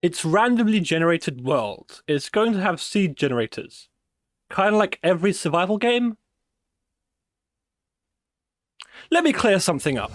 It's randomly generated world. It's going to have seed generators. Kind of like every survival game. Let me clear something up.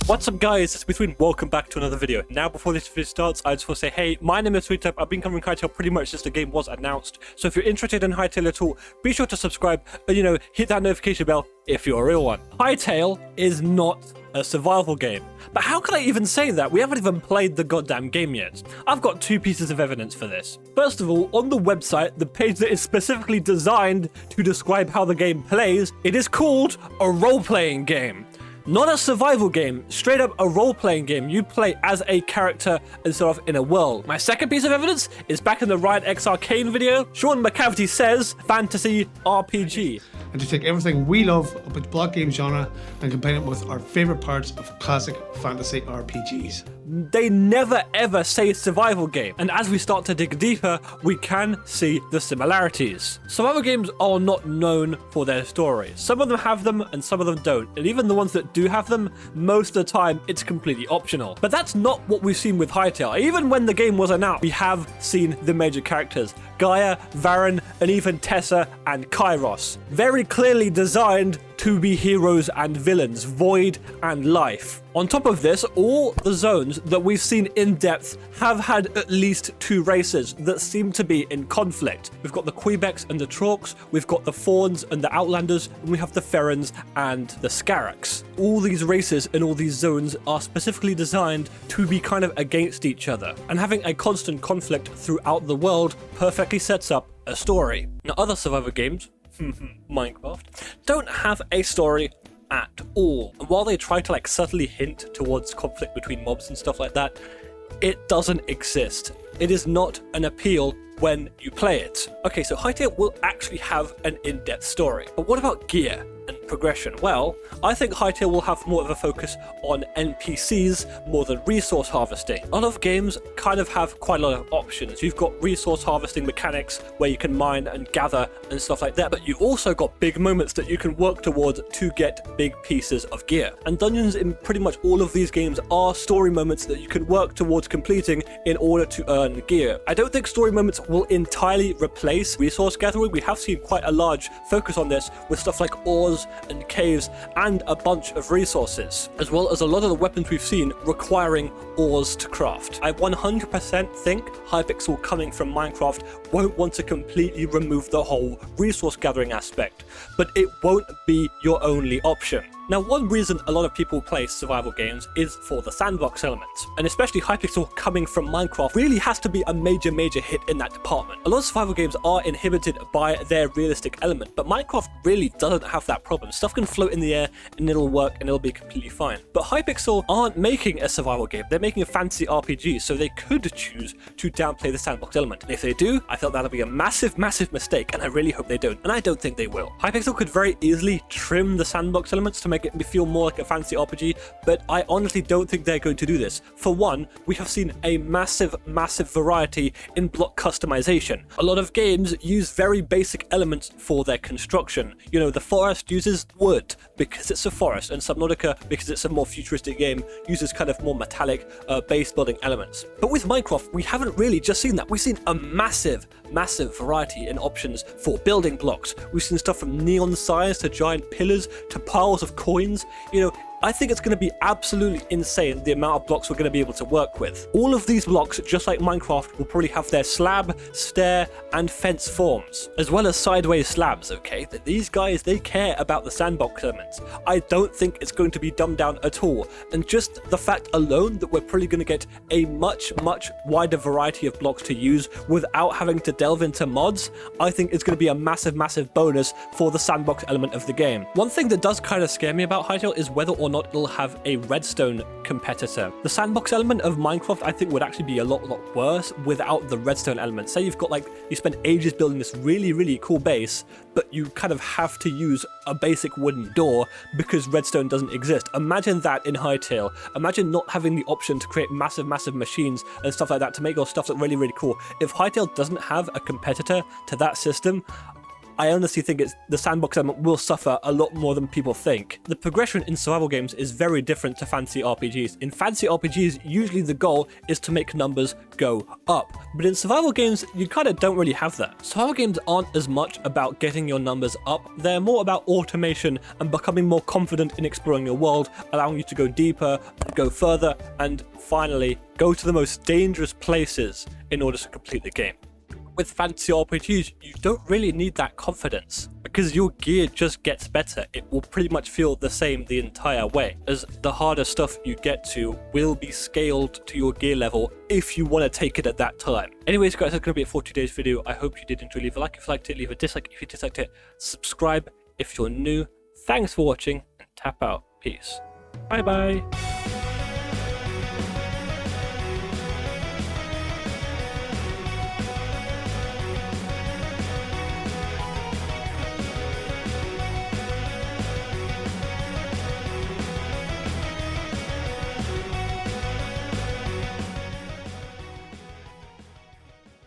What's up guys, it's Between. Welcome back to another video. Now before this video starts, I just want to say, hey, my name is Hytale. I've been covering Hytale pretty much since the game was announced. So if you're interested in Hytale at all, be sure to subscribe and hit that notification bell if you're a real one. Hytale is not a survival game. But how can I even say that? We haven't even played the goddamn game yet. I've got two pieces of evidence for this. First of all, on the website, the page that is specifically designed to describe how the game plays, it is called a role-playing game. Not a survival game, straight up a role-playing game. You play as a character and sort of in a world. My second piece of evidence is back in the Riot X Arcane video. Sean McCavity says fantasy RPG. And to take everything we love about the block game genre and combine it with our favourite parts of classic fantasy RPGs. They never ever say survival game, and as we start to dig deeper, we can see the similarities. Survival games are not known for their stories. Some of them have them and some of them don't, and even the ones that do have them, most of the time it's completely optional. But that's not what we've seen with Hytale. Even when the game was announced, we have seen the major characters. Gaia, Varen, and even Tessa and Kairos. Very clearly designed to be heroes and villains, void and life. On top of this, all the zones that we've seen in depth have had at least two races that seem to be in conflict. We've got the Quebecs and the Trorks, we've got the Fauns and the Outlanders, and we have the Ferrans and the Scarraks. All these races and all these zones are specifically designed to be kind of against each other, and having a constant conflict throughout the world perfectly sets up a story. Now, other survivor games, Minecraft, don't have a story at all. And while they try to subtly hint towards conflict between mobs and stuff like that, it doesn't exist. It is not an appeal when you play it. Okay, so Hytale will actually have an in-depth story. But what about gear and progression? Well, I think Hytale will have more of a focus on NPCs more than resource harvesting. A lot of games kind of have quite a lot of options. You've got resource harvesting mechanics where you can mine and gather and stuff like that, but you also got big moments that you can work towards to get big pieces of gear. And dungeons in pretty much all of these games are story moments that you can work towards completing in order to earn gear. I don't think story moments will entirely replace resource gathering. We have seen quite a large focus on this with stuff like ores and caves and a bunch of resources, as well as a lot of the weapons we've seen requiring ores to craft. I 100% think Hypixel coming from Minecraft won't want to completely remove the whole resource gathering aspect, but it won't be your only option. Now, one reason a lot of people play survival games is for the sandbox element, and especially Hypixel coming from Minecraft really has to be a major hit in that department. A lot of survival games are inhibited by their realistic element, but Minecraft really doesn't have that problem. Stuff can float in the air and it'll work and it'll be completely fine. But Hypixel aren't making a survival game, they're making a fantasy RPG, so they could choose to downplay the sandbox element. And if they do, I felt that'll be a massive mistake, and I really hope they don't, and I don't think they will. Hypixel could very easily trim the sandbox elements to make it feel more like a fantasy RPG, but I honestly don't think they're going to do this. For one, we have seen a massive variety in block customization. A lot of games use very basic elements for their construction. The forest uses wood because it's a forest, and Subnautica, because it's a more futuristic game, uses kind of more metallic base building elements. But with Minecraft, we haven't really just seen that. We've seen a massive variety in options for building blocks. We've seen stuff from neon signs to giant pillars to piles of coins. I think it's going to be absolutely insane the amount of blocks we're going to be able to work with. All of these blocks, just like Minecraft, will probably have their slab, stair, and fence forms, as well as sideways slabs, okay? These guys, they care about the sandbox elements. I don't think it's going to be dumbed down at all, and just the fact alone that we're probably going to get a much wider variety of blocks to use without having to delve into mods, I think is going to be a massive bonus for the sandbox element of the game. One thing that does kind of scare me about Hytale is whether or not it'll have a Redstone competitor. The sandbox element of Minecraft, I think, would actually be a lot worse without the Redstone element. Say you've got you spend ages building this really cool base, but you kind of have to use a basic wooden door because Redstone doesn't exist. Imagine that in Hytale. Imagine not having the option to create massive machines and stuff like that to make your stuff look really cool. If Hytale doesn't have a competitor to that system, I honestly think the sandbox element will suffer a lot more than people think. The progression in survival games is very different to fantasy RPGs. In fantasy RPGs, usually the goal is to make numbers go up, but in survival games, you kind of don't really have that. Survival games aren't as much about getting your numbers up, they're more about automation and becoming more confident in exploring your world, allowing you to go deeper, go further, and finally, go to the most dangerous places in order to complete the game. With fantasy RPGs, you don't really need that confidence because your gear just gets better. It will pretty much feel the same the entire way, as the harder stuff you get to will be scaled to your gear level if you want to take it at that time. Anyways guys, that's going to be it for today's video. I hope you did enjoy. Leave a like if you liked it, leave a dislike if you disliked it, subscribe if you're new. Thanks for watching, and tap out. Peace. Bye bye.